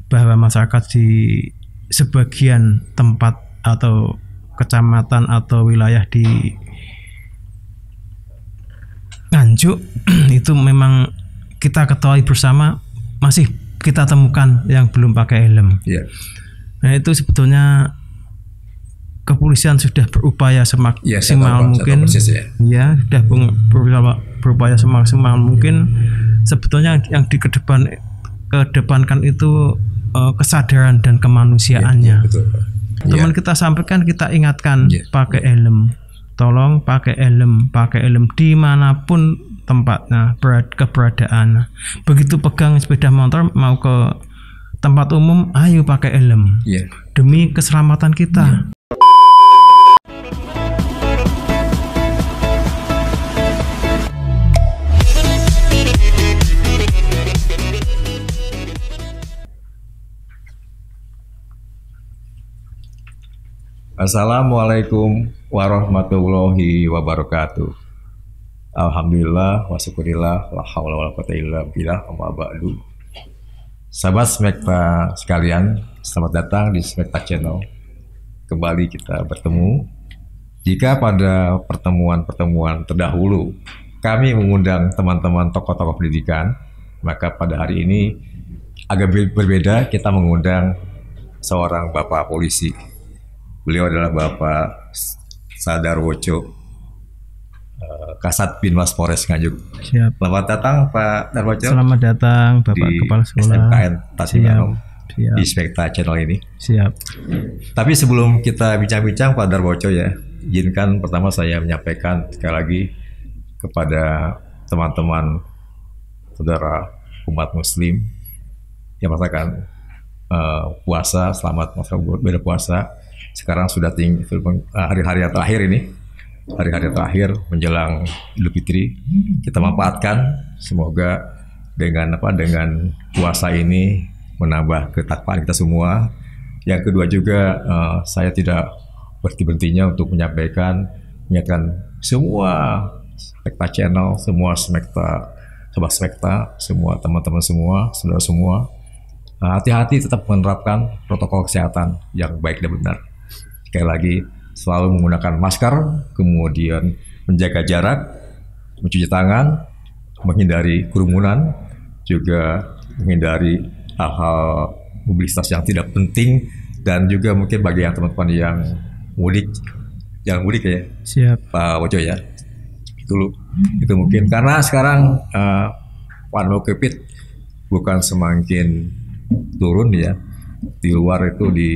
bahwa masyarakat di sebagian tempat atau kecamatan atau wilayah di Nganjuk itu memang kita ketahui bersama masih kita temukan yang belum pakai helm. Nah itu sebetulnya kepolisian sudah berupaya semaksimal mungkin, ya sudah berupaya semaksimal mungkin. Sebetulnya yang kedepankan itu kesadaran dan kemanusiaannya. Teman kita sampaikan, kita ingatkan pakai helm. Tolong pakai helm dimanapun tempatnya, keberadaan. Begitu pegang sepeda motor mau ke tempat umum, ayo pakai helm demi keselamatan kita. Assalamualaikum warahmatullahi wabarakatuh. Alhamdulillah wa syukurillah la haula wala quwata illa billah amma ba'du. Sahabat Smekta sekalian, selamat datang di Smekta Channel. Kembali kita bertemu. Jika pada pertemuan-pertemuan terdahulu kami mengundang teman-teman tokoh-tokoh pendidikan, maka pada hari ini agak berbeda, kita mengundang seorang bapak polisi. Beliau adalah Bapak Sadarwoco, Kasat Binmas Polres Nganjuk. Siap. Selamat datang Pak Darwoco. Selamat datang Bapak Kepala Sekolah SMKN Tasikmalaya di Smekta Channel ini. Siap. Tapi sebelum kita bincang-bincang Pak Darwoco ya, izinkan pertama saya menyampaikan sekali lagi kepada teman-teman saudara umat Muslim yang merasakan puasa, selamat berpuasa. Sekarang sudah hari-hari terakhir ini, hari-hari terakhir menjelang Idul Fitri, kita manfaatkan semoga dengan puasa ini menambah ketakwaan kita semua. Yang kedua juga saya tidak berhenti-hentinya untuk menyampaikan semua Smekta Channel, semua Smekta, sobat Smekta, semua teman-teman semua, saudara semua, hati-hati tetap menerapkan protokol kesehatan yang baik dan benar. Sekali lagi, selalu menggunakan masker, kemudian menjaga jarak, mencuci tangan, menghindari kerumunan, juga menghindari hal-hal mobilitas yang tidak penting, dan juga mungkin bagi yang teman-teman yang mudik, jangan mudik ya, siap Pak Woco ya, itu mungkin karena sekarang pandemi COVID bukan semakin turun ya. Di luar itu di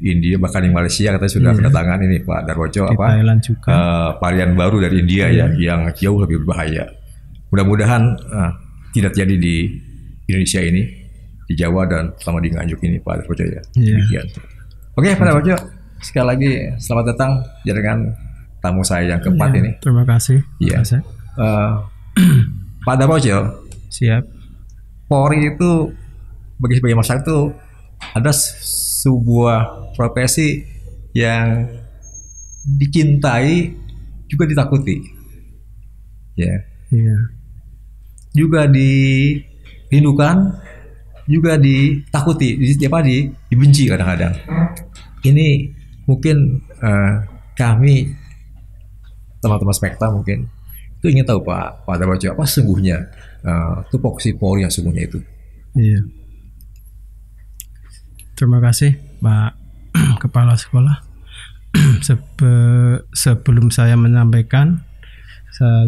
India, bahkan di Malaysia katanya sudah kedatangan ini Pak Darwoco Thailand juga. Varian baru dari India ya, yang jauh lebih berbahaya. Mudah-mudahan tidak jadi di Indonesia ini, di Jawa dan terutama di Nganjuk ini Pak Darwoco ya. Oke Pak Darwoco, sekali lagi selamat datang jaringan tamu saya yang keempat ini. Terima kasih. Iya. Pak Darwoco. Siap. Polri itu bagi sebagian masyarakat itu ada sebuah profesi yang dicintai juga ditakuti, ya. Juga dirindukan, juga ditakuti, dibenci kadang-kadang. Ini mungkin kami teman-teman Smekta mungkin itu ingin tahu Pak Darwoco, apa sesungguhnya tupoksi Polri yang sesungguhnya itu. Iya. Terima kasih Pak Kepala Sekolah. Sebelum saya menyampaikan,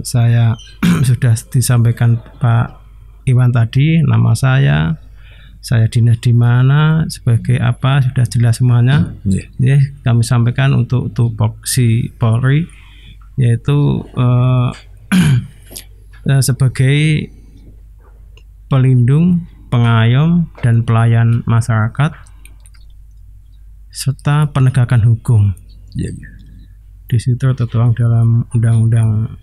saya sudah disampaikan Pak Iwan tadi, nama saya dinas di mana, sebagai apa, sudah jelas semuanya. Kami sampaikan untuk tupoksi Polri, yaitu sebagai pelindung, pengayom, dan pelayan masyarakat serta penegakan hukum. Di situ tertuang dalam Undang-Undang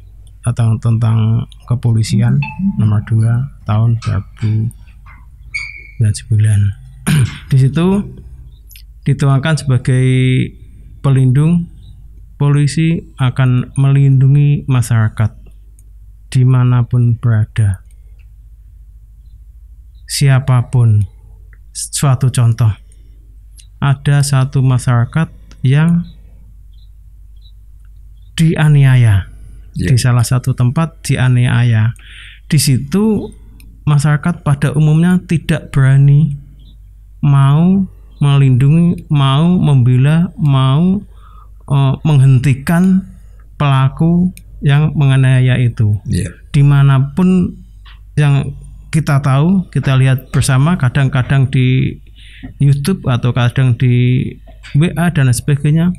tentang Kepolisian Nomor 2 Tahun 2009. Di situ dituangkan sebagai pelindung, polisi akan melindungi masyarakat dimanapun berada, siapapun, suatu contoh. Ada satu masyarakat yang dianiaya di salah satu tempat, dianiaya. Di situ masyarakat pada umumnya tidak berani mau melindungi, mau membela, mau menghentikan pelaku yang menganiaya itu. Dimanapun yang kita tahu, kita lihat bersama, kadang-kadang di YouTube atau kadang di WA dan sebagainya,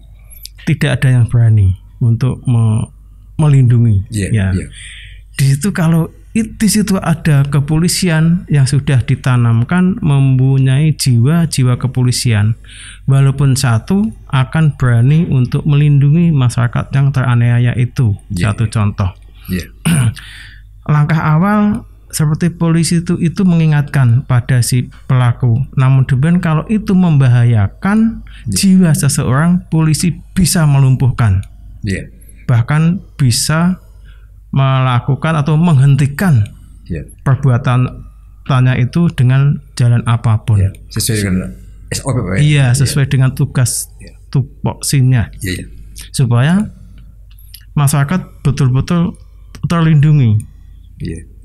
tidak ada yang berani untuk melindungi. Di situ kalau di situ ada kepolisian yang sudah ditanamkan mempunyai jiwa kepolisian, walaupun satu akan berani untuk melindungi masyarakat yang teraniaya itu. Satu contoh. Langkah awal seperti polisi itu mengingatkan pada si pelaku. Namun demikian kalau itu membahayakan jiwa seseorang, polisi bisa melumpuhkan. Bahkan bisa melakukan atau menghentikan perbuatannya itu dengan jalan apapun. Sesuai dengan SOP. Sesuai dengan tugas tupoksinya. Supaya masyarakat betul-betul terlindungi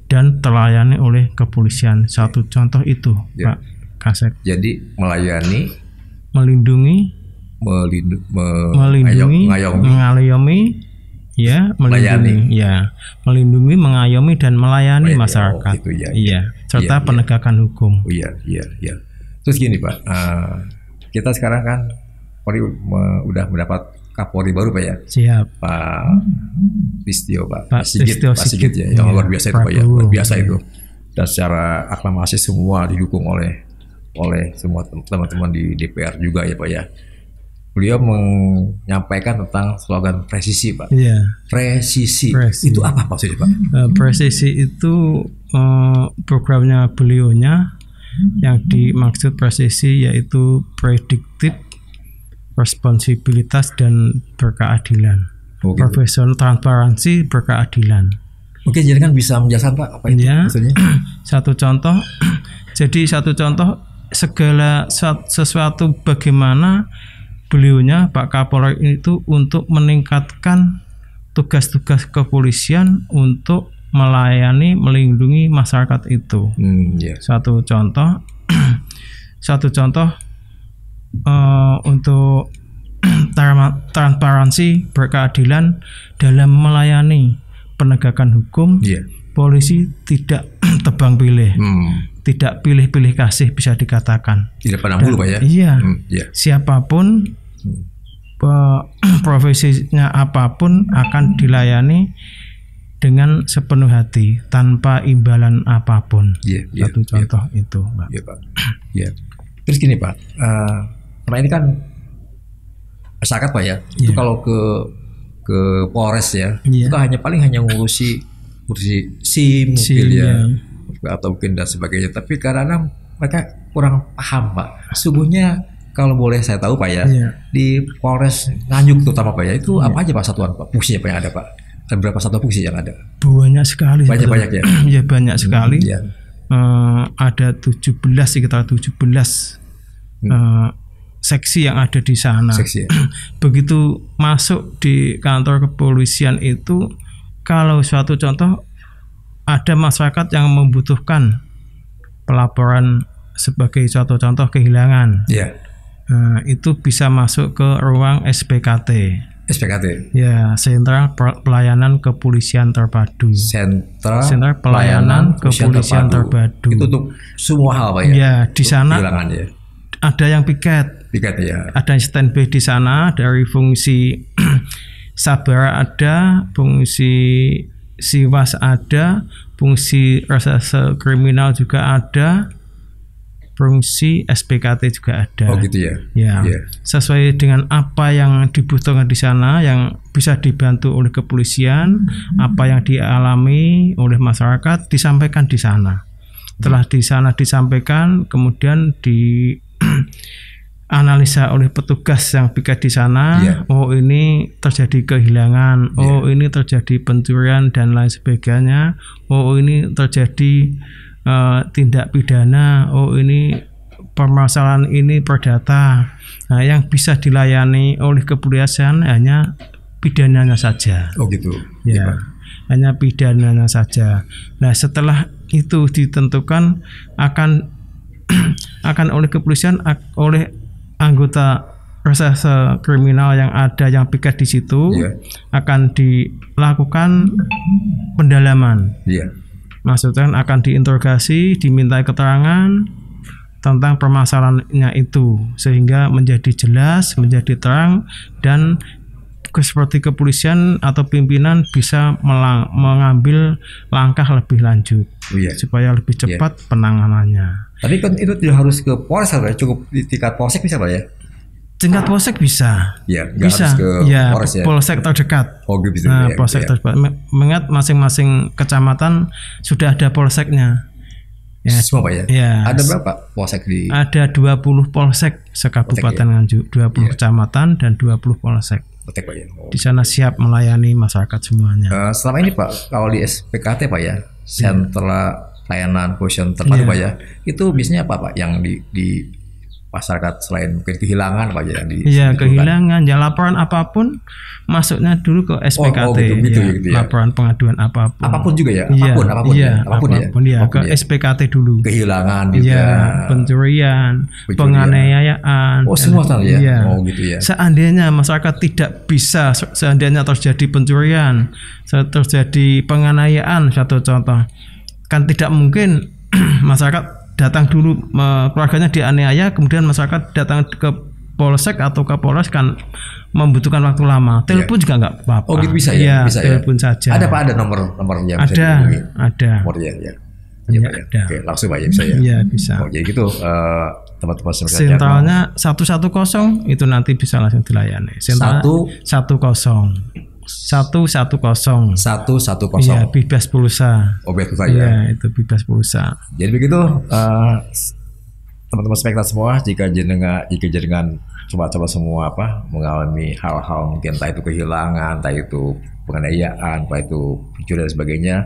dan terlayani oleh kepolisian. Satu contoh itu, Pak Kasek. Jadi melayani, melindungi, mengayomi, melindungi, mengayomi dan melayani masyarakat. Serta penegakan hukum. Terus gini Pak, kita sekarang kan udah mendapat Kapolri baru Pak ya. Siap. Pak Listio, Pak Sigit ya, yang luar biasa itu Pak ya, luar biasa itu. Dan secara aklamasi semua didukung oleh semua teman-teman di DPR juga ya Pak ya. Beliau menyampaikan tentang slogan presisi Pak. Presisi. Itu apa maksudnya Pak? Presisi itu programnya beliaunya. Yang dimaksud presisi yaitu prediktif, responsibilitas dan berkeadilan. Profesional, transparansi, berkeadilan. Oke, jadi kan bisa menjelaskan Pak apa itu maksudnya? Satu contoh. Jadi satu contoh segala sesuatu bagaimana beliaunya Pak Kapolri itu untuk meningkatkan tugas-tugas kepolisian untuk melayani, melindungi masyarakat itu. Satu contoh untuk transparansi, berkeadilan dalam melayani penegakan hukum. Polisi tidak tebang pilih, tidak pilih-pilih kasih, bisa dikatakan. Tidak pandang bulu Pak ya. Siapapun profesinya apapun akan dilayani dengan sepenuh hati tanpa imbalan apapun. Satu contoh itu, Pak. Pak. Terus gini Pak, karena ini kan masyarakat Pak ya, itu kalau ke Polres ya, itu paling hanya ngurusi SIM mungkin atau mungkin dan sebagainya. Tapi karena mereka kurang paham Pak. Sesungguhnya kalau boleh saya tahu Pak ya, di Polres Nganjuk terutama Pak ya, itu apa aja Pak satuan Pak, fungsinya Pak yang ada Pak? Dan berapa satuan fungsi yang ada? Banyak sekali. Banyak ya. Ya banyak sekali. Ada sekitar 17 seksi yang ada di sana. Begitu masuk di kantor kepolisian itu, kalau suatu contoh ada masyarakat yang membutuhkan pelaporan sebagai suatu contoh kehilangan, itu bisa masuk ke ruang SPKT. Ya, Sentra Pelayanan Kepolisian Terpadu. Sentra Pelayanan Kepolisian Terpadu. Itu untuk semua hal Pak ya. Ya, di sana ada yang piket ya. Ada standby di sana dari fungsi Sabara ada, fungsi Siwas ada, fungsi reserse kriminal juga ada, fungsi SPKT juga ada. Oh gitu ya. Sesuai dengan apa yang dibutuhkan di sana, yang bisa dibantu oleh kepolisian, apa yang dialami oleh masyarakat disampaikan di sana. Setelah di sana disampaikan, kemudian di analisa oleh petugas yang piket di sana. Oh ini terjadi kehilangan, oh ini terjadi pencurian dan lain sebagainya, oh ini terjadi tindak pidana, oh ini permasalahan ini perdata. Nah, yang bisa dilayani oleh kepolisian hanya pidananya saja. Oh gitu. Ya, hanya pidananya saja. Nah, setelah itu ditentukan akan oleh kepolisian, oleh anggota reserse kriminal yang ada yang piket di situ, akan dilakukan pendalaman. Maksudnya akan diinterogasi, dimintai keterangan tentang permasalahannya itu sehingga menjadi jelas, menjadi terang, dan seperti kepolisian atau pimpinan bisa mengambil langkah lebih lanjut supaya lebih cepat penanganannya. Tapi kan itu tidak harus ke Polres, cukup di tingkat polsek bisa Pak ya? Tingkat polsek bisa. Bisa. Harus ke Polres ya. Polsek terdekat. Oh gitu. Nah, polsek terdekat. Mengingat masing-masing kecamatan sudah ada polseknya. Semua Pak ya? Ada berapa polsek di? Ada 20 polsek sekabupaten Nganjuk, 20 kecamatan dan 20 polsek. Pak ya? Di sana siap melayani masyarakat semuanya. Selama ini Pak, kalau di SPKT Pak ya, sentra layanan posisi terpadu Pak ya, itu biasanya apa Pak yang di masyarakat selain mungkin kehilangan Pak ya? Kehilangan ya, laporan apapun masuknya dulu ke SPKT. Laporan pengaduan apapun. Apapun juga ya? Apapun ya. Ke SPKT dulu. Kehilangan juga. Pencurian, penganiayaan. Semua ya? Oh gitu ya. Seandainya masyarakat tidak bisa, seandainya terjadi pencurian, terjadi penganiayaan, satu contoh, kan tidak mungkin masyarakat datang dulu, keluarganya dianiaya, kemudian masyarakat datang ke polsek atau ke polres, kan membutuhkan waktu lama. Telepon juga nggak apa-apa. Oh gitu bisa ya? Bisa telepon saja. Ada Pak, ada nomor yang bisa dihubungi? Ada. Nomornya ya. Ada. Oke, langsung Pak ya, bisa ya? Iya bisa. Oh jadi gitu teman-teman sentralnya 110 itu nanti bisa langsung dilayani. Sentral 110. 110. Iya, bebas pulsa. Oh, bebas pulsa ya. Itu bebas pulsa. Jadi begitu teman-teman spektator semua, jika jenengan coba-coba semua mengalami hal-hal mungkin entah itu kehilangan, entah itu penganiayaan, entah itu pencurian dan sebagainya,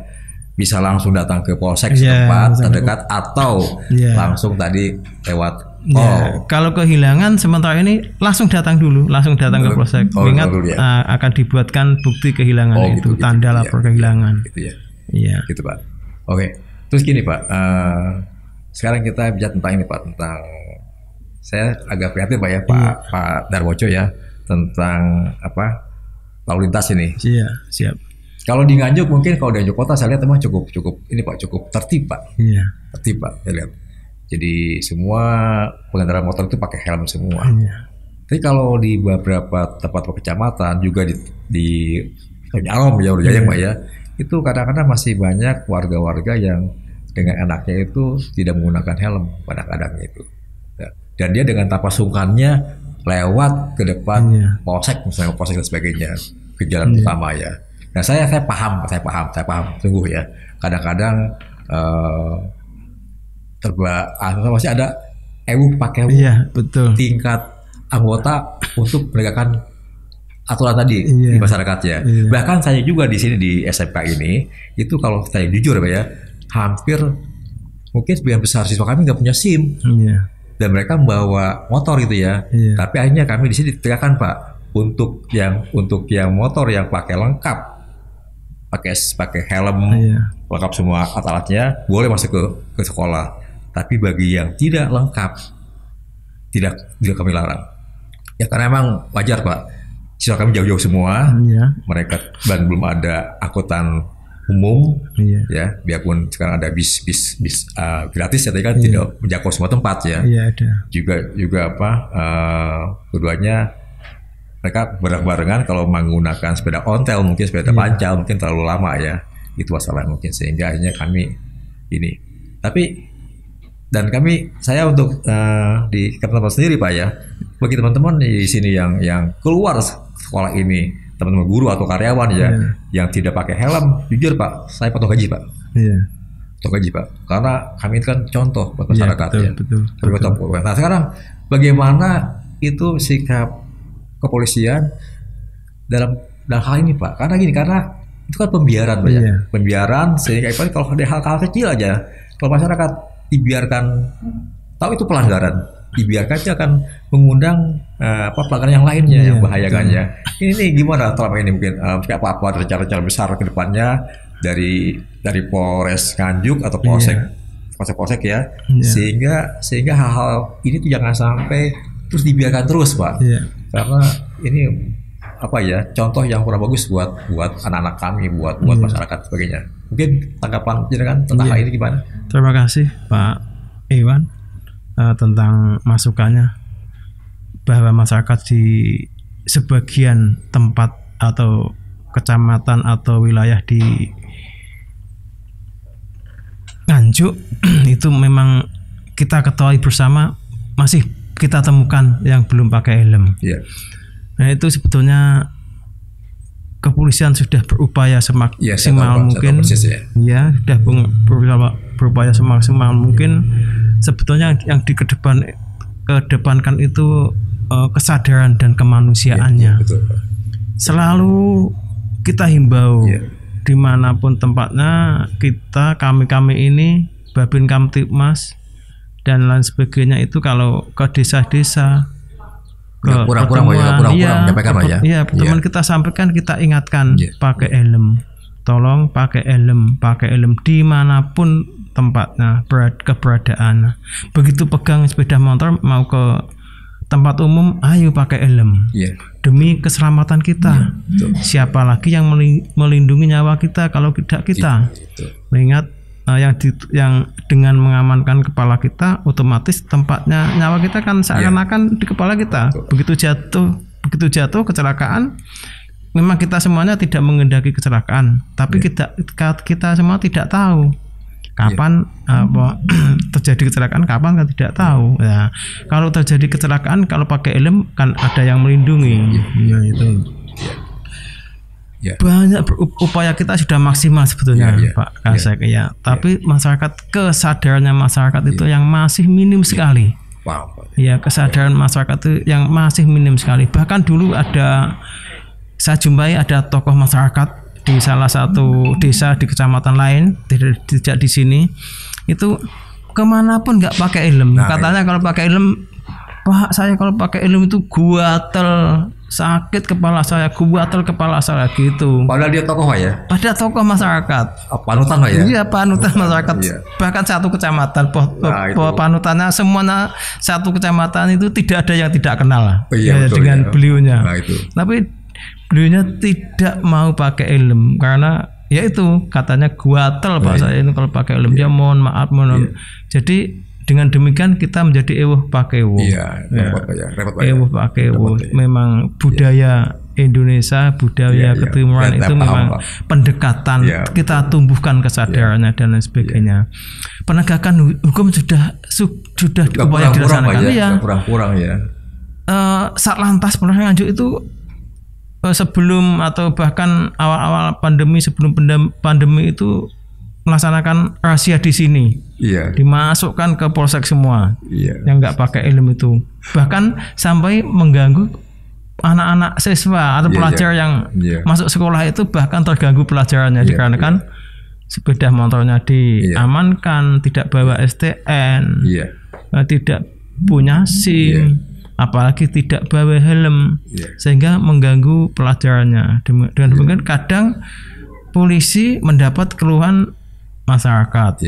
bisa langsung datang ke polsek setempat terdekat atau langsung tadi lewat kalau kehilangan sementara ini langsung datang ke polsek. Ingat akan dibuatkan bukti kehilangan itu, tanda lapor kehilangan. Gitu Pak. Oke. Terus gini Pak, sekarang kita bicara tentang ini Pak, tentang saya agak prihatin Pak ya Pak Darwoco ya, tentang lalu lintas ini. Siap. Kalau di Nganjuk mungkin, kalau di Nganjuk kota saya lihat memang cukup ini Pak, cukup tertib Pak. Tertib Pak, saya lihat. Jadi semua pengendara motor itu pakai helm semua. Tapi kalau di beberapa tempat kecamatan juga di Arom ya, Jayang Pak ya, itu kadang-kadang masih banyak warga-warga yang dengan anaknya itu tidak menggunakan helm kadang-kadang itu. Dan dia dengan tanpa sungkannya lewat ke depan polsek, misalnya polsek dan sebagainya, ke jalan utama ya. Nah saya paham, sungguh ya. Kadang-kadang masih ada pakai betul. tingkat anggota untuk menegakkan aturan tadi di masyarakat ya. Bahkan saya juga di sini di SMK ini itu kalau saya jujur Pak ya, hampir mungkin sebagian besar siswa kami nggak punya SIM dan mereka membawa motor gitu ya. Tapi akhirnya kami di sini ditegakkan Pak untuk yang motor yang pakai lengkap, pakai helm, lengkap semua alat-alatnya, boleh masuk ke sekolah. Tapi bagi yang tidak lengkap, tidak kami larang. Ya karena memang wajar Pak, siswa kami jauh-jauh semua, mereka dan belum ada angkutan umum, ya biarpun sekarang ada bis gratis ya, tapi kan tidak menjangkau semua tempat ya. Ada. Juga keduanya mereka bareng-barengan kalau menggunakan sepeda ontel, mungkin sepeda pancal, mungkin terlalu lama ya. Itu masalah mungkin, sehingga akhirnya kami ini. Tapi dan saya untuk di teman-teman sendiri Pak ya, bagi teman-teman di sini yang keluar sekolah ini, teman-teman guru atau karyawan ya, yang tidak pakai helm, jujur Pak, saya potong gaji Pak. Potong gaji Pak, karena kami itu kan contoh buat masyarakat betul. Nah sekarang bagaimana itu sikap kepolisian dalam hal ini Pak? Karena itu kan pembiaran Pak ya, pembiaran, sehingga kalau ada hal-hal kecil aja, kalau masyarakat dibiarkan tahu itu pelanggaran, dibiarkan aja akan mengundang pelanggaran yang lainnya yang bahaya kan ya. Ini gimana selama ini mungkin apa rencana-rencana besar ke depannya dari Polres Nganjuk atau Polsek ya, sehingga hal-hal ini tuh jangan sampai terus dibiarkan terus Pak, karena ini contoh yang kurang bagus buat anak-anak kami, buat masyarakat sebagainya. Mungkin tanggapan jenengan tentang hal ini gimana? Terima kasih Pak Iwan tentang masukannya, bahwa masyarakat di sebagian tempat atau kecamatan atau wilayah di Nganjuk itu memang kita ketahui bersama masih kita temukan yang belum pakai helm. Nah itu sebetulnya kepolisian sudah berupaya semaksimal mungkin, sudah berupaya semaksimal mungkin. Sebetulnya yang kedepankan itu kesadaran dan kemanusiaannya. Selalu kita himbau dimanapun tempatnya, kami ini Babin Kamtibmas dan lain sebagainya itu kalau ke desa-desa, pertemuan kita sampaikan, kita ingatkan pakai helm, tolong pakai helm dimanapun tempatnya, keberadaan. Begitu pegang sepeda motor mau ke tempat umum, ayo pakai helm demi keselamatan kita. Siapa lagi yang melindungi nyawa kita kalau tidak kita? Mengingat yang dengan mengamankan kepala kita, otomatis tempatnya nyawa kita kan seakan-akan di kepala kita. Begitu jatuh kecelakaan, memang kita semuanya tidak mengendaki kecelakaan, tapi kita semua tidak tahu kapan terjadi kecelakaan, kapan kan tidak tahu. Ya, kalau terjadi kecelakaan, kalau pakai helm kan ada yang melindungi. Banyak upaya kita sudah maksimal sebetulnya, Pak Kasek. Tapi kesadarannya masyarakat itu yang masih minim sekali. Kesadaran masyarakat itu yang masih minim sekali. Bahkan dulu saya jumpai ada tokoh masyarakat di salah satu desa di kecamatan lain, tidak di sini, itu kemanapun nggak pakai helm. Katanya kalau pakai helm, Pak, saya kalau pakai helm itu guatel, sakit kepala saya, guatel kepala saya gitu. Padahal dia tokoh ya? Padahal tokoh masyarakat. Panutan ya? Iya, panutan masyarakat. Bahkan satu kecamatan, panutannya semuanya satu kecamatan itu tidak ada yang tidak kenal dengan beliaunya. Tapi beliaunya tidak mau pakai helm karena yaitu katanya guatel Pak saya ini kalau pakai helm. Ya mohon maaf. Jadi dengan demikian kita menjadi ewuh pakai ewuh. Ewuh pakai ewuh. Memang budaya Indonesia, budaya ketimuran itu memang pendekatan, kita tumbuhkan kesadarannya dan lain sebagainya. Penegakan hukum sudah upaya dilaksanakan. Kurang-kurang ya. Satlantas Polres Nganjuk itu sebelum atau bahkan awal-awal pandemi, sebelum pandemi itu melaksanakan rahasia di sini, dimasukkan ke polsek semua yang nggak pakai helm itu, bahkan sampai mengganggu anak-anak siswa atau pelajar yang masuk sekolah itu, bahkan terganggu pelajarannya dikarenakan sepeda motornya diamankan, tidak bawa STN, tidak punya SIM, apalagi tidak bawa helm, sehingga mengganggu pelajarannya. Dengan demikian kadang polisi mendapat keluhan masyarakat,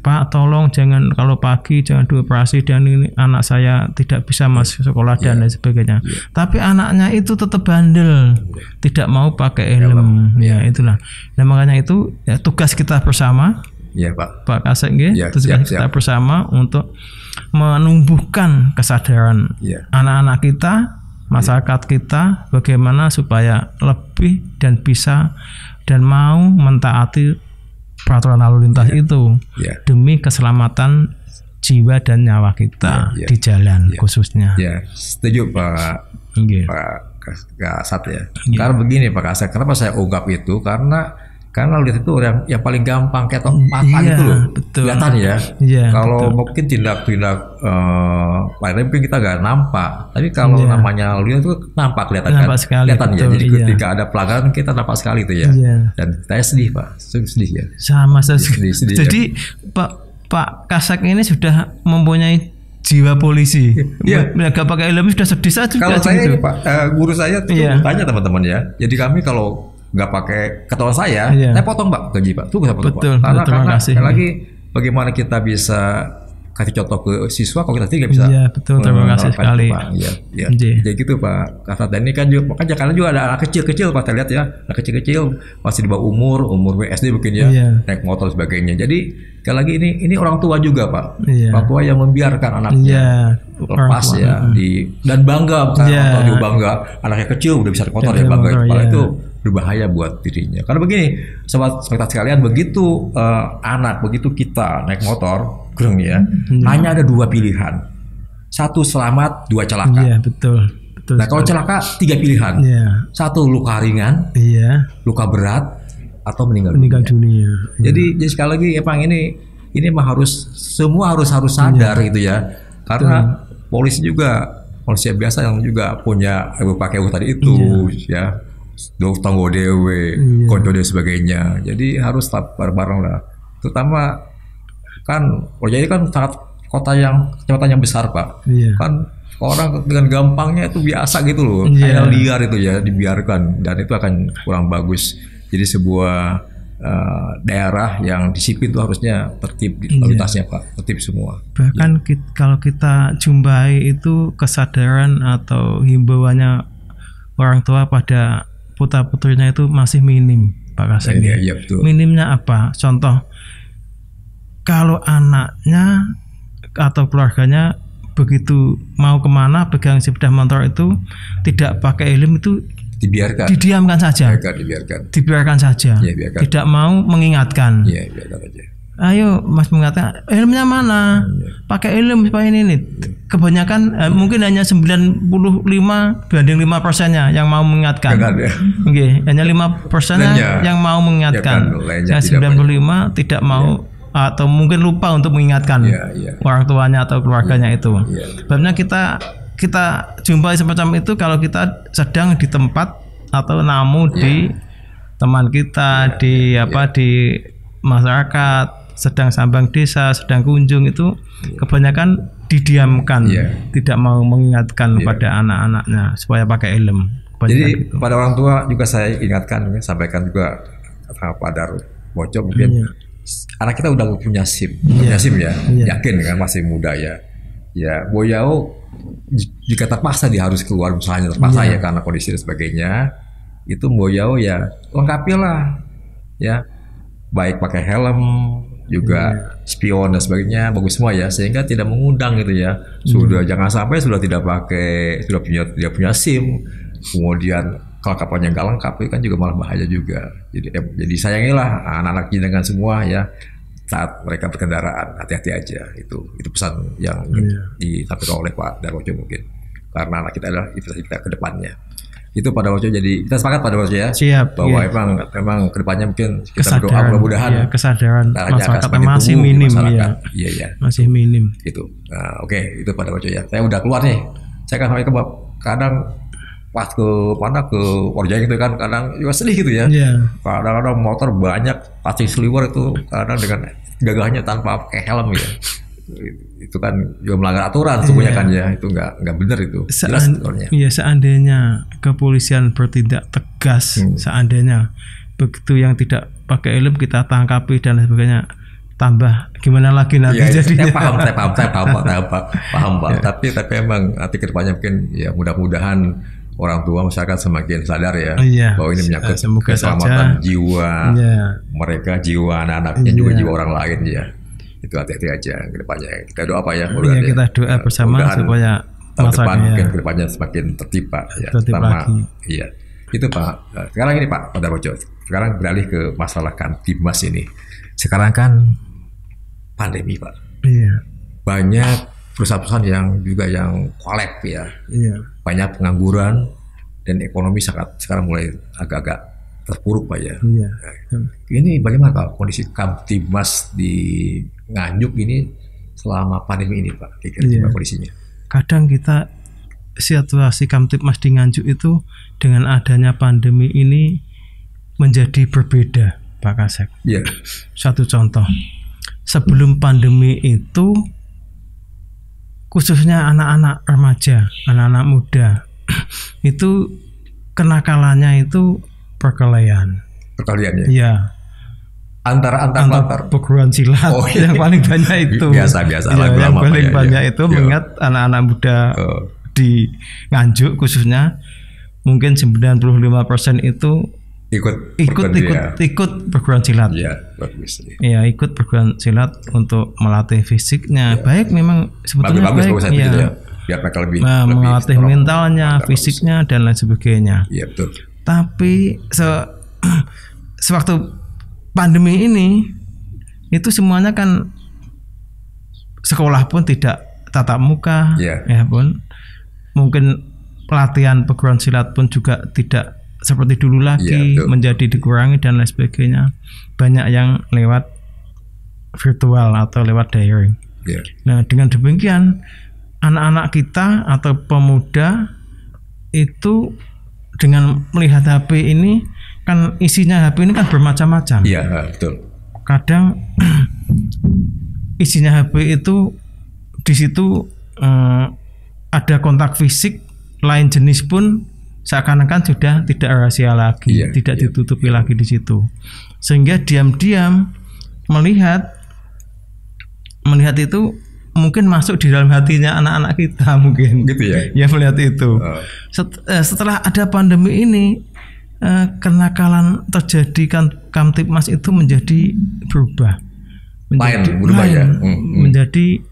Pak tolong jangan kalau pagi jangan dioperasi dan ini anak saya tidak bisa masuk sekolah dan lain sebagainya. Tapi anaknya itu tetap bandel, tidak mau pakai helm. Itulah. Nah makanya itu tugas kita bersama, Pak Kasek, tugas kita bersama untuk menumbuhkan kesadaran anak-anak kita, masyarakat kita, bagaimana supaya lebih dan bisa dan mau mentaati peraturan lalu lintas itu demi keselamatan jiwa dan nyawa kita di jalan khususnya. Setuju Pak Kasat ya. Karena begini Pak Kasat, kenapa saya ungkap itu, karena lalu lintas itu yang paling gampang ketok mata itu loh, kelihatan ya. Kalau mungkin tindak-tindak lainnya mungkin kita nggak nampak, tapi kalau namanya lalu lintas itu nampak, kelihatan ya. Jadi ketika ada pelanggaran kita nampak sekali itu ya. Dan saya sedih Pak, sedih ya. Sama sedih. Jadi Pak Kasek ini sudah mempunyai jiwa polisi. Iya. Nggak pakai helm sudah sedih saja. Kalau saya gitu. ini Pak, guru saya tuh tanya teman-teman ya. Jadi kami kalau nggak pakai ketahuan saya potong Pak gaji Pak. Tuh saya potong Betul, Pak. Karena sekali lagi bagaimana kita bisa kasih contoh ke siswa kalau kita sendiri nggak bisa. Iya betul, terima kasih sekali. Iya. Jadi gitu Pak. Kasat. Dan ini kan juga, makanya kalian juga ada anak kecil-kecil Pak, saya lihat ya, anak kecil-kecil masih di bawah umur SD mungkin ya, naik motor sebagainya. Jadi sekali lagi ini orang tua juga Pak, orang tua yang membiarkan anaknya lepas ya dan bangga, bukan orang tua juga bangga, anaknya kecil udah bisa naik motor ya bangga, itu berbahaya buat dirinya. Karena begini, sobat sekalian, begitu anak, begitu kita naik motor, ya, hanya ada dua pilihan, satu selamat, dua celaka. Iya betul. Nah kalau celaka 3 pilihan, satu luka ringan, luka berat, atau meninggal dunia. Jadi sekali lagi emang ini mah semua harus sadar gitu ya, karena polisi juga manusia biasa yang juga punya pakai tadi itu ya, tanggo dewe, konco dan sebagainya. Jadi harus bareng-bareng lah. Terutama kan Projaya kan sangat kecamatan yang besar Pak. Kan orang dengan gampangnya itu biasa gitu loh, kayak liar itu ya, dibiarkan, dan itu akan kurang bagus. Jadi sebuah daerah yang disiplin itu harusnya tertib lalu lintasnya Pak, tertib semua. Bahkan kalau kita jumpai itu kesadaran atau himbauannya orang tua pada putra-putrinya itu masih minim Pak Kasek. Minimnya apa? Contoh, kalau anaknya atau keluarganya begitu mau kemana pegang sepeda motor itu tidak pakai helm itu didiamkan saja, dibiarkan saja, tidak mau mengingatkan. Biarkan aja. Ayo Mas mengingatkan, helmnya mana? Pakai helm supaya ini. Kebanyakan mungkin hanya 95 banding 5%-nya yang mau mengingatkan. Hanya 5%-nya yang mau mengingatkan. Yang 95 tidak mau atau mungkin lupa untuk mengingatkan orang tuanya atau keluarganya itu. Sebabnya kita jumpai semacam itu kalau kita sedang di tempat atau namu di teman kita, di masyarakat, sedang sambang desa, sedang kunjung, itu kebanyakan didiamkan, tidak mau mengingatkan pada anak-anaknya supaya pakai helm. Jadi pada orang tua juga saya ingatkan, sampaikan juga pada Boco mungkin. Anak kita udah punya SIM, yakin kan masih muda ya. Ya, Boyao jika terpaksa dia harus keluar misalnya terpaksa ya karena kondisi dan sebagainya, itu Boyao ya lengkapilah ya, baik pakai helm juga spion dan sebagainya, bagus semua ya, sehingga tidak mengundang gitu ya. Jangan sampai sudah tidak punya SIM, kemudian kelengkapannya nggak lengkap, itu kan juga malah bahaya juga. Jadi sayangilah anak-anak dengan semua ya, saat mereka berkendaraan hati-hati aja. Itu pesan yang disampaikan oleh Pak Darwojo mungkin, karena anak kita adalah investasi kita ke depannya. Itu pada Darwojo. Jadi kita sepakat pada Darwojo ya. Siap. Bahwa emang ke depannya mungkin kita berdoa mudah-mudahan kesadaran masyarakat masih minim masih minim. Gitu. Nah, oke, itu pada Darwojo ya. Saya udah keluar nih. Saya kan sampai ke kadang pas ke Projaya gitu kan, kadang juga sedih gitu ya. Kadang-kadang motor banyak pasti seliwer itu, kadang dengan gagahnya tanpa pakai helm ya. Itu kan juga melanggar aturan semuanya kan ya, itu nggak benar itu. Seandainya kepolisian bertindak tegas, seandainya begitu yang tidak pakai helm kita tangkapi dan sebagainya, tambah gimana lagi nanti jadinya. Saya paham Pak. Tapi emang nanti kedepannya mungkin ya mudah-mudahan orang tua masyarakat semakin sadar ya, bahwa ini menyangkut keselamatan jiwa mereka, jiwa anak-anaknya, juga jiwa orang lain ya. Itu hati-hati aja ke depannya. Kita doa Pak ya. Kita doa bersama supaya tahun depan mungkin ke depannya semakin tertib Pak ya. Itu Pak. Sekarang ini Pak Darwojo, sekarang beralih ke masalah Kamtibmas ini. Sekarang kan pandemi Pak. Banyak perusahaan-perusahaan yang kolab ya. Banyak pengangguran dan ekonomi sekarang mulai agak-agak terpuruk Pak ya. Ini bagaimana Pak kondisi Kamtibmas di Nganjuk ini selama pandemi ini Pak? Kira-kira kondisinya? Kadang kita situasi Kamtibmas di Nganjuk itu dengan adanya pandemi ini menjadi berbeda Pak Kasek. Satu contoh, sebelum pandemi itu khususnya anak-anak remaja, anak-anak muda itu kenakalannya itu perkelahian. Perkalian ya? Iya. Antar perguruan silat yang paling banyak itu. Biasa ya, yang paling banyak itu mengingat anak-anak muda di Nganjuk khususnya mungkin 95% itu ikut perguruan silat. Iya, bagus. Iya, ikut perguruan silat untuk melatih fisiknya. Baik, memang sebetulnya bagus, baik. Ya. Biar mereka lebih melatih mentalnya, fisiknya dan lain sebagainya. Iya, betul. Tapi sewaktu pandemi ini itu semuanya kan sekolah pun tidak tatap muka, ya pun mungkin pelatihan perguruan silat pun juga tidak seperti dulu lagi, menjadi dikurangi dan lain sebagainya. Banyak yang lewat virtual atau lewat daring. Nah, dengan demikian anak-anak kita atau pemuda itu dengan melihat HP ini kan isinya HP ini kan bermacam-macam. Iya, betul. Kadang isinya HP itu di situ ada kontak fisik lain jenis pun seakan-akan sudah tidak rahasia lagi, tidak ditutupi lagi di situ. Sehingga diam-diam melihat itu mungkin masuk di dalam hatinya anak-anak kita mungkin. Gitu ya. Ya melihat itu. Setelah ada pandemi ini kenakalan terjadi Kamtibmas itu menjadi berubah. Menjadi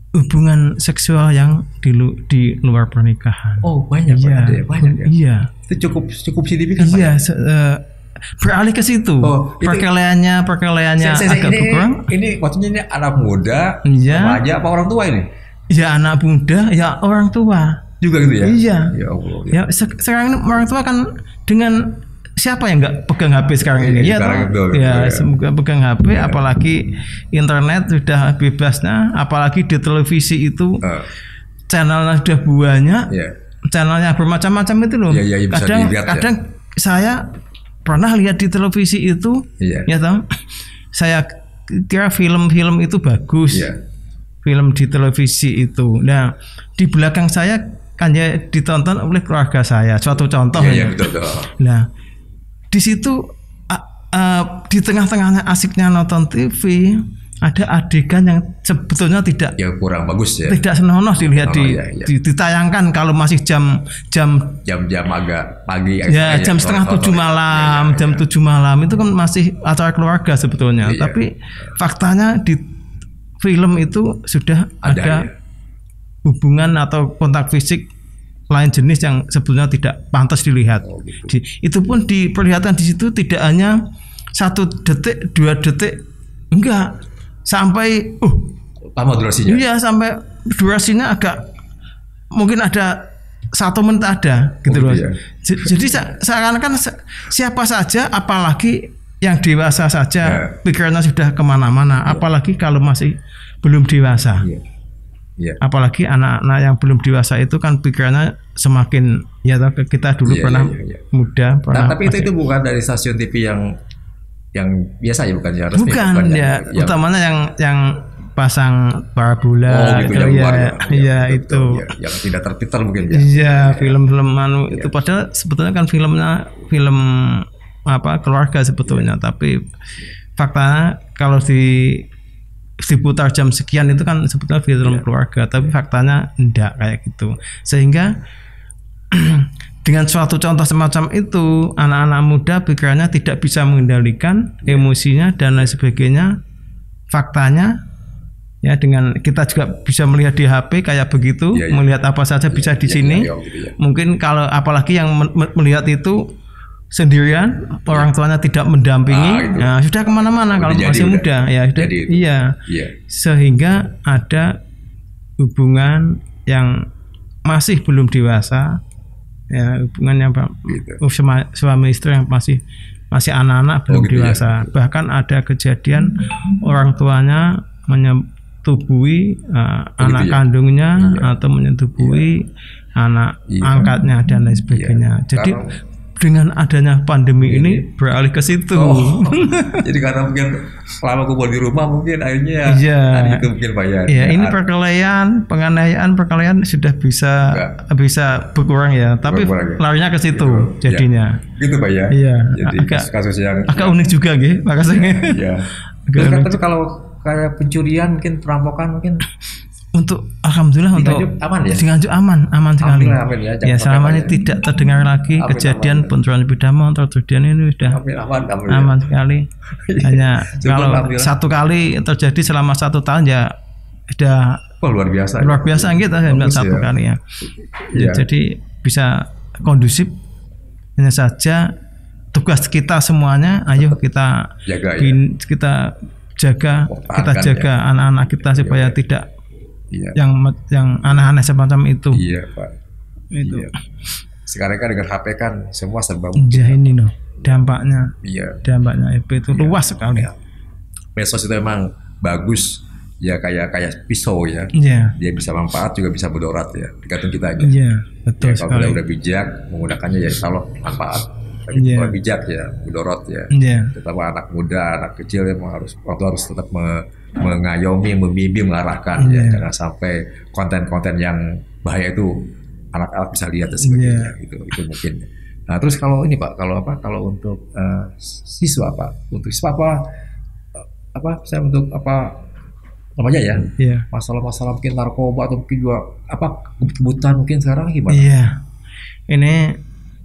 hubungan seksual yang di luar pernikahan. Oh, banyak ya. Iya. Itu cukup signifikan. Iya, beralih ke situ. Perkelahiannya agak berkurang. Ini maksudnya ini anak muda, remaja apa orang tua ini? Ya anak muda, ya orang tua. Juga gitu ya? Iya. Ya Allah. Ya sekarang ini orang tua kan dengan siapa yang nggak pegang HP sekarang ini? Semoga pegang HP, apalagi internet sudah bebasnya, apalagi di televisi itu channelnya sudah banyak, channelnya bermacam-macam itu loh. Kadang saya pernah lihat di televisi itu, ya tahu, saya kira film-film itu bagus, film di televisi itu. Nah, di belakang saya kan ya ditonton oleh keluarga saya, suatu contoh. Nah, di situ di tengah-tengahnya asiknya nonton TV ada adegan yang sebetulnya tidak kurang bagus ya, tidak senonoh dilihat ditayangkan kalau masih jam agak pagi jam 6:30 malam, jam 7 malam itu kan masih acara keluarga sebetulnya. Tapi faktanya di film itu sudah ada hubungan atau kontak fisik lain jenis yang sebetulnya tidak pantas dilihat. Itu pun diperlihatkan di situ tidak hanya 1 detik, 2 detik, enggak, sampai lama durasinya. Iya, sampai durasinya agak mungkin ada 1 menit ada gitu loh. Jadi seakan-akan siapa saja, apalagi yang dewasa saja pikirannya sudah kemana-mana, apalagi kalau masih belum dewasa. Apalagi anak-anak yang belum dewasa itu kan pikirannya semakin kita dulu pernah muda. Tapi itu bukan dari stasiun TV yang biasa ya, bukan ya resmi. Bukan ya, utamanya yang pasang parabola itu itu yang tidak terputar mungkin film-film itu padahal sebetulnya kan film keluarga sebetulnya, tapi faktanya kalau diputar jam sekian itu kan sebetulnya film keluarga, tapi faktanya enggak kayak gitu. Sehingga dengan suatu contoh semacam itu anak-anak muda pikirannya tidak bisa mengendalikan emosinya dan lain sebagainya. Faktanya dengan kita juga bisa melihat di HP kayak begitu, melihat apa saja bisa di sini. Mungkin kalau apalagi yang melihat itu sendirian, orang tuanya tidak mendampingi, sudah kemana-mana kalau masih muda sehingga ada hubungan yang masih belum dewasa, hubungan yang suami istri yang masih anak-anak belum dewasa. Bahkan ada kejadian orang tuanya menyetubuhi anak kandungnya atau menyetubuhi anak angkatnya dan lain sebagainya. Jadi dengan adanya pandemi ini beralih ke situ. Jadi karena mungkin lama kumpul di rumah mungkin akhirnya iya. itu mungkin Pak ya. Iya, ini penganiayaan sudah bisa berkurang ya, tapi larinya ke situ jadinya. Gitu Pak ya. Iya. Jadi kasus yang agak unik juga gitu makasihnya. Iya. Tapi kalau kayak pencurian mungkin perampokan mungkin untuk alhamdulillah untuk aman ya. Nganjuk aman sekali. Amin, ya selama ini tidak terdengar lagi kejadian pencurian sepeda motor. Kejadian ini sudah aman sekali. Hanya kalau satu kali terjadi selama 1 tahun ya sudah luar biasa gitu satu kali ya. Jadi bisa kondusif. Hanya saja tugas kita semuanya, ayo kita jaga, kita jaga anak-anak kita supaya tidak yang aneh-aneh semacam itu. Iya Pak. Itu. Iya. Sekarang kan dengan HP kan semua serba mungkin. Ini loh dampaknya. Dampaknya itu luas sekali. Medsos itu memang bagus ya kayak pisau ya. Dia bisa manfaat juga bisa mudarat ya. Tergantung kita aja. Betul ya, kalau udah bijak menggunakannya ya kalau manfaat. Kalau bijak ya mudarat ya. Terutama anak muda, anak kecil memang harus tetap mengayomi, membimbing, mengarahkan ya, jangan sampai konten-konten yang bahaya itu anak-anak bisa lihat dan sebagainya. Itu mungkin. Nah terus kalau ini Pak, kalau untuk siswa Pak, untuk siswa untuk namanya ya, masalah-masalah mungkin narkoba atau mungkin juga kebut-kebutan mungkin sekarang gimana? Ini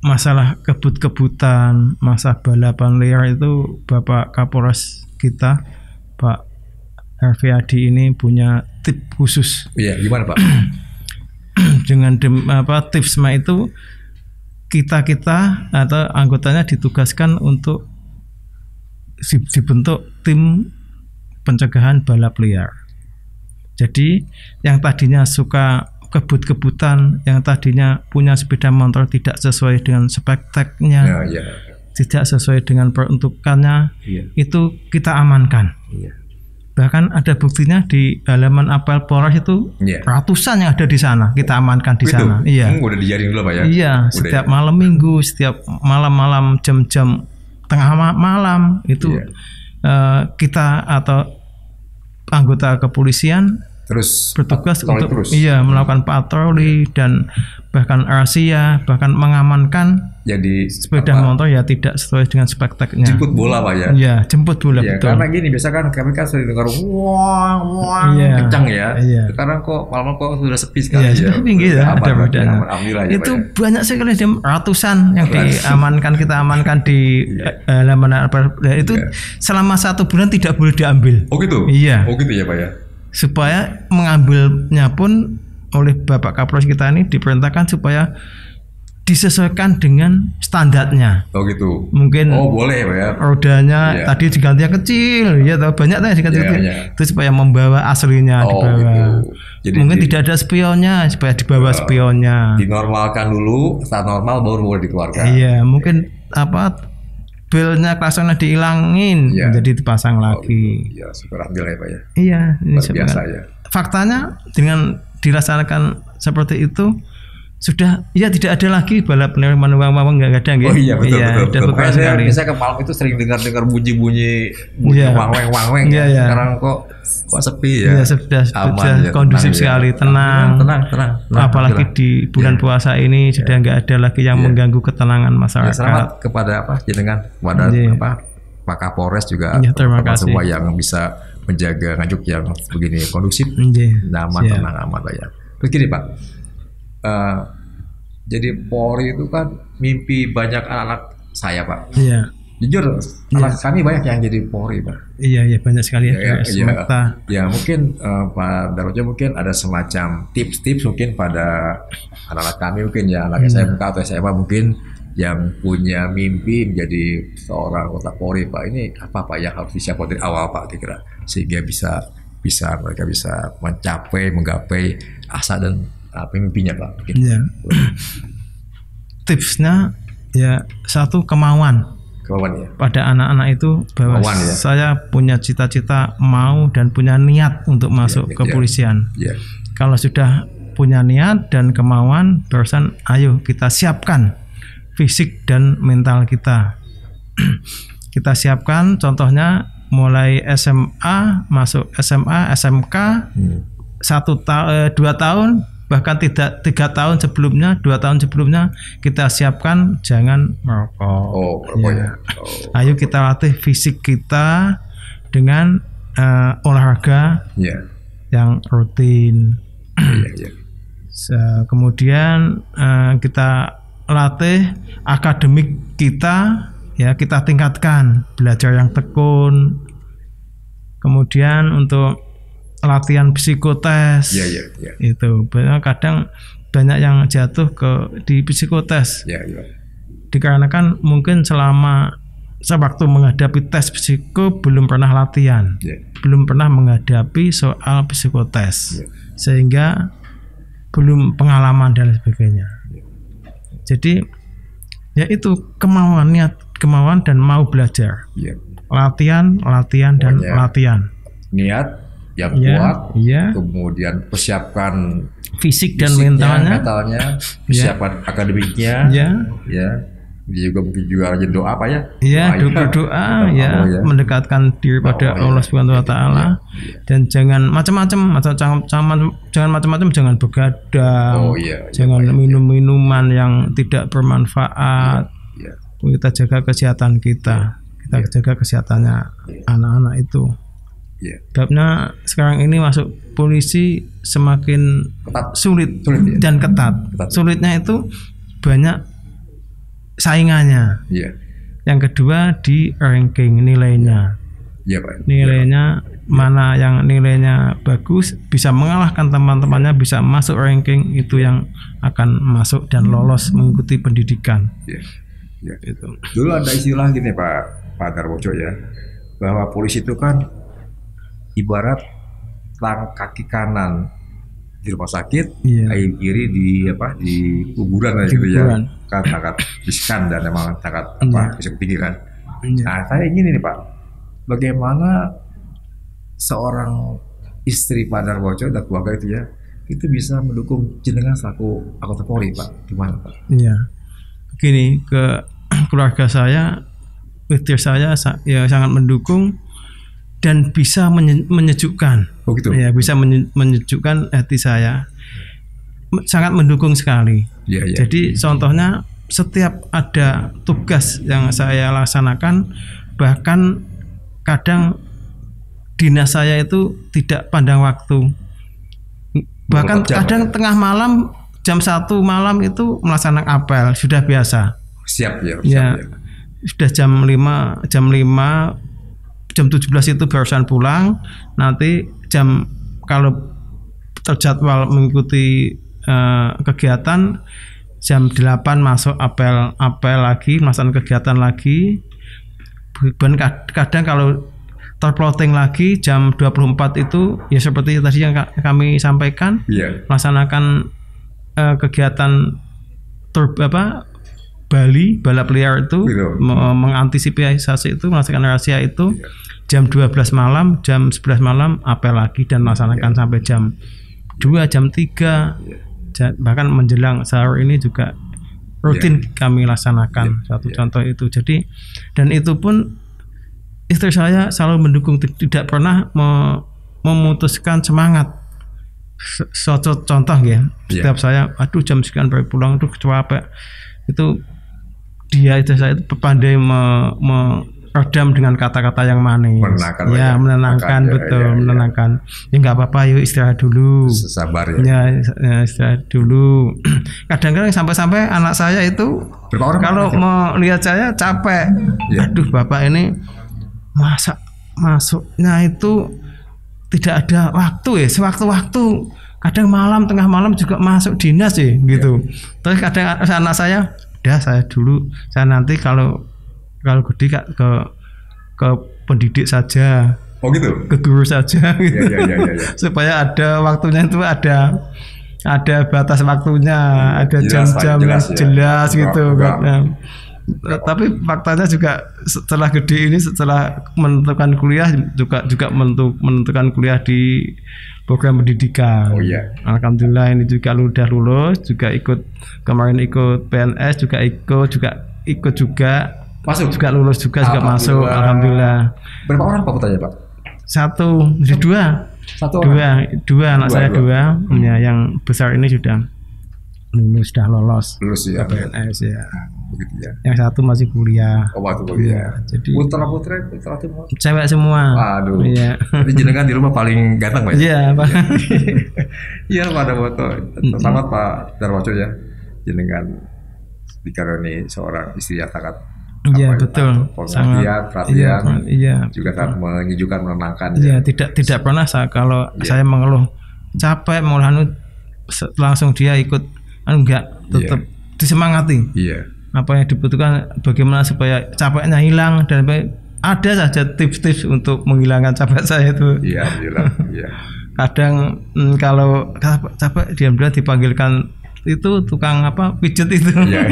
masalah kebut-kebutan, masa balapan liar itu Bapak Kapolres kita Pak Harvey Adi ini punya tips khusus. Iya, gimana Pak? Dengan tipsnya itu kita atau anggotanya ditugaskan untuk dibentuk tim pencegahan balap liar. Jadi yang tadinya suka kebut-kebutan, yang tadinya punya sepeda motor tidak sesuai dengan spek-nya, tidak sesuai dengan peruntukannya, itu kita amankan. Bahkan ada buktinya di halaman apel Polres itu ratusan yang ada di sana kita amankan di sana. Udah dijaring dulu Pak ya. Setiap malam Minggu, setiap malam-malam jam-jam tengah malam itu kita atau anggota kepolisian terus bertugas untuk melakukan patroli dan bahkan razia, bahkan mengamankan jadi sepeda motor ya tidak sesuai dengan spek-nya. Jemput bola Pak ya. Iya, jemput bola betul. Karena gini biasa kan kami kan sering dengar wang kencang ya. Sekarang kok malam kok sudah sepi sekali ya. Tinggi ya. Alhamdulillah ya. Itu banyak sekali ratusan yang diamankan, kita amankan di halaman itu selama 1 bulan tidak boleh diambil. Oh gitu. Iya. Oh gitu ya Pak ya. Supaya mengambilnya pun oleh Bapak Kapolres kita ini diperintahkan supaya disesuaikan dengan standarnya. Oh gitu. Mungkin boleh Pak ya. Rodanya tadi diganti yang kecil, banyak diganti kecil. Itu supaya membawa aslinya dibawa. Gitu. Jadi mungkin tidak ada spionnya, supaya dibawa spionnya. Dinormalkan dulu, saat normal baru boleh dikeluarkan. Mungkin belnya klaksonnya dihilangin, jadi dipasang lagi. Syukur alhamdulillah ya Pak ya. Luar biasa ya. Faktanya dengan dilaksanakan seperti itu sudah tidak ada lagi balap liar manual nggak ada gitu. Oh iya betul. Saya biasanya ke malam itu sering dengar bunyi wang-weng. Sekarang kok sepi ya. Sudah kondusif sekali, tenang. Apalagi di bulan puasa ini sudah nggak ada lagi yang mengganggu ketenangan masyarakat. Selamat kepada jenengan, kepada Pak Kapolres juga, terima kasih semua yang bisa menjaga Nganjuk yang begini kondusif, nyaman, tenang, aman Pak ya. Terus gini Pak. Jadi Polri itu kan mimpi banyak anak-anak saya Pak. Jujur anak kami banyak yang jadi Polri Pak. Banyak sekali ya. Mungkin Pak Darwojo mungkin ada semacam tips-tips mungkin pada anak-anak kami mungkin ya anak SMK atau SMA mungkin yang punya mimpi menjadi seorang anggota Polri Pak. Ini apa Pak yang harus disiapkan dari awal Pak kira-kira sehingga mereka bisa menggapai asa dan mimpinya Pak. Tipsnya satu kemauan pada anak-anak itu bahwa saya punya cita-cita mau dan punya niat untuk masuk kepolisian. Kalau sudah punya niat dan kemauan, barusan ayo kita siapkan fisik dan mental kita. Kita siapkan contohnya mulai SMA, masuk SMA, SMK, 2 tahun, bahkan tidak 3 tahun sebelumnya, 2 tahun sebelumnya kita siapkan jangan merokok. Ya. Ayo kita latih fisik kita dengan olahraga yang rutin. Kemudian kita latih akademik kita, ya kita tingkatkan, belajar yang tekun. Kemudian untuk latihan psikotes, itu kadang banyak yang jatuh di psikotes, dikarenakan mungkin selama sewaktu menghadapi tes psiko belum pernah latihan, belum pernah menghadapi soal psikotes, sehingga belum pengalaman dan sebagainya. Jadi ya itu kemauan, niat, kemauan dan mau belajar. Latihan dan latihan. Niat yang kuat, kemudian persiapkan fisik dan mentalnya, persiapkan akademiknya, dia juga mungkin juga rajin doa Pak ya. Doa mendekatkan diri pada Allah Subhanahu wa taala, dan jangan macam-macam, jangan begadang, jangan minum minuman yang tidak bermanfaat. Kita jaga kesehatan kita jaga kesehatannya anak-anak itu. Sebabnya sekarang ini masuk polisi semakin sulit dan ketat. Sulitnya itu banyak saingannya. Yang kedua di ranking nilainya. Nilainya mana yang nilainya bagus bisa mengalahkan teman-temannya, bisa masuk ranking, itu yang akan masuk dan lolos mengikuti pendidikan. Itu. Dulu ada istilah gini Pak Darwoco ya, bahwa polisi itu kan ibarat kaki kanan di rumah sakit, kaki kiri di kuburan gitu ya, kan sangat riskan dan memang sangat bisa kepikiran. Nah, saya ingin ini Pak, bagaimana seorang istri Pak Darwoco dan keluarga itu ya, itu bisa mendukung jenengan selaku anggota Polri Pak, gimana Pak? Begini, ke keluarga saya, istri saya ya sangat mendukung dan bisa menyejukkan. Bisa menyejukkan hati saya. Sangat mendukung sekali. Jadi contohnya setiap ada tugas yang saya laksanakan, bahkan kadang dinas saya itu tidak pandang waktu. Bahkan kadang tengah malam, jam 1 malam itu melaksanakan apel, sudah biasa. Siap. Sudah jam 5, jam 17 itu barusan pulang. Nanti kalau terjadwal mengikuti kegiatan, jam 8 masuk apel lagi, melaksanakan kegiatan lagi. Dan kadang kalau terplotting lagi jam 24 itu ya seperti tadi yang kami sampaikan, melaksanakan kegiatan balap liar itu, mengantisipasi itu, melaksanakan rahasia itu. Jam 12 malam, jam 11 malam apel lagi dan melaksanakan sampai jam 2, jam 3, bahkan menjelang sahur ini juga rutin kami laksanakan. Satu contoh itu. Jadi, dan itu pun istri saya selalu mendukung, tidak pernah memutuskan semangat. Contoh ya, setiap saya jam sekian baru pulang, capek, itu dia, istri saya itu pandai meredam dengan kata-kata yang manis, menenangkan, menenangkan. Ya nggak apa-apa, yuk istirahat dulu, sabar istirahat dulu. Kadang-kadang sampai anak saya itu kalau melihat saya capek, aduh bapak ini masuknya itu tidak ada waktu sewaktu-waktu, kadang malam, tengah malam juga masuk dinas gitu. Terus kadang anak saya, udah saya dulu, saya nanti kalau gede ke pendidik saja, ke guru saja gitu. Supaya ada waktunya, itu ada batas waktunya, ada jam-jam jelas gitu. Tapi faktanya juga setelah gede ini, setelah menentukan kuliah juga menentukan kuliah di program pendidikan. Oh iya. Alhamdulillah ini juga udah lulus, juga kemarin ikut PNS, juga Masuk juga lulus juga masuk. Alhamdulillah. Berapa orang Pak putranya Pak? Satu, jadi dua anak saya dua. Ya, yang besar ini sudah lolos ya. PNS ya. Begitu ya. Yang satu masih kuliah. Oh, waktu kuliah. Jadi putra semua. Cewek semua. Aduh. Iya. Jadi jenengan di rumah paling ganteng Pak? Iya, Pak. Iya Pak Darwoto. Selamat Pak Darwoto ya. Jenengan dikaruniai seorang istri yang sangat betul. Sangat perhatian. Iya. Juga sangat menyejukkan, menenangkan. Iya, tidak pernah kalau saya mengeluh capek langsung dia ikut enggak, tetap disemangati. Iya. Apa yang dibutuhkan, bagaimana supaya capeknya hilang, dan ada saja tips-tips untuk menghilangkan capek saya itu. Iya, alhamdulillah. Iya. Kadang kalau capek diam-diam dipanggilkan itu tukang pijet itu. Iya.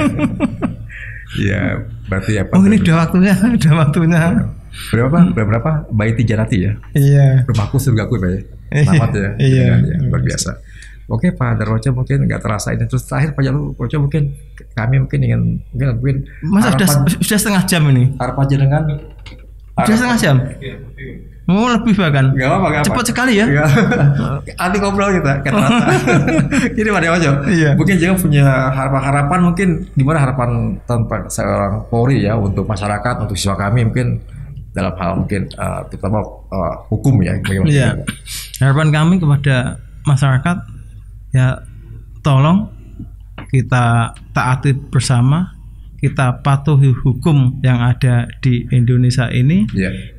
Iya, berarti apa? Oh, ini udah waktunya. Berapa? Bayi Tijarati ya? Iya. Rumahku surgaku Pak ya. Selamat ya. Iya. Luar biasa. Oke Pak Darwoto, mungkin nggak terasa ini. Terus terakhir Pak Darwoto, mungkin kami ingin Mas sudah setengah jam ini. Harapan jenengan sudah setengah jam. Oh, lebih bahkan. Gak apa-apa. Cepat sekali ya. Nanti ngobrol kita terasa. Ini Pak Darwoto. Iya. Mungkin jangan punya harapan mungkin gimana harapan tentang seorang Polri ya untuk masyarakat, untuk siswa kami mungkin dalam hal mungkin terutama hukum ya. Iya. Harapan kami kepada masyarakat ya, tolong kita taati bersama, kita patuhi hukum yang ada di Indonesia ini,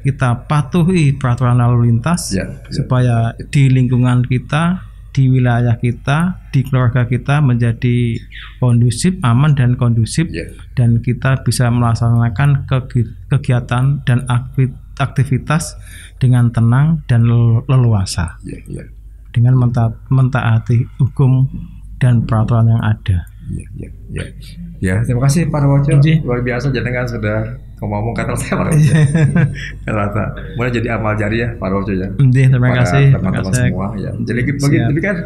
kita patuhi peraturan lalu lintas, supaya di lingkungan kita, di wilayah kita, di keluarga kita menjadi kondusif, aman dan kondusif, dan kita bisa melaksanakan kegiatan dan aktivitas dengan tenang dan leluasa. Dengan mentaati hukum dan peraturan yang ada. Ya, terima kasih Pak Darwoto. Luar biasa jenengan sudah ngomong kata saya Pak Darwoto. Mulai jadi amal jariah Pak Darwoto ya. Terima kasih teman-teman semua ya. Jadi kan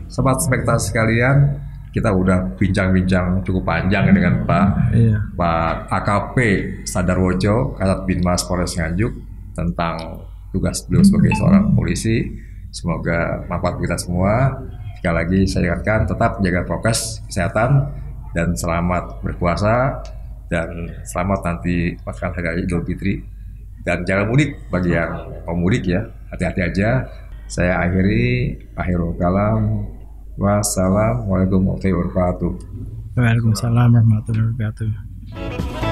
sobat spektator sekalian, kita udah bincang-bincang cukup panjang dengan Pak AKP Darwoto, Kasat Binmas Polres Nganjuk, tentang tugas beliau sebagai seorang polisi. Semoga manfaat kita semua. Sekali lagi saya ingatkan, tetap jaga prokes kesehatan dan selamat berpuasa dan selamat nanti merayakan hari Idul Fitri, dan jangan mudik bagi yang mau mudik ya, hati-hati aja. Saya akhirul kalam. Wassalamualaikum warahmatullahi wabarakatuh. Waalaikumsalam warahmatullahi wabarakatuh.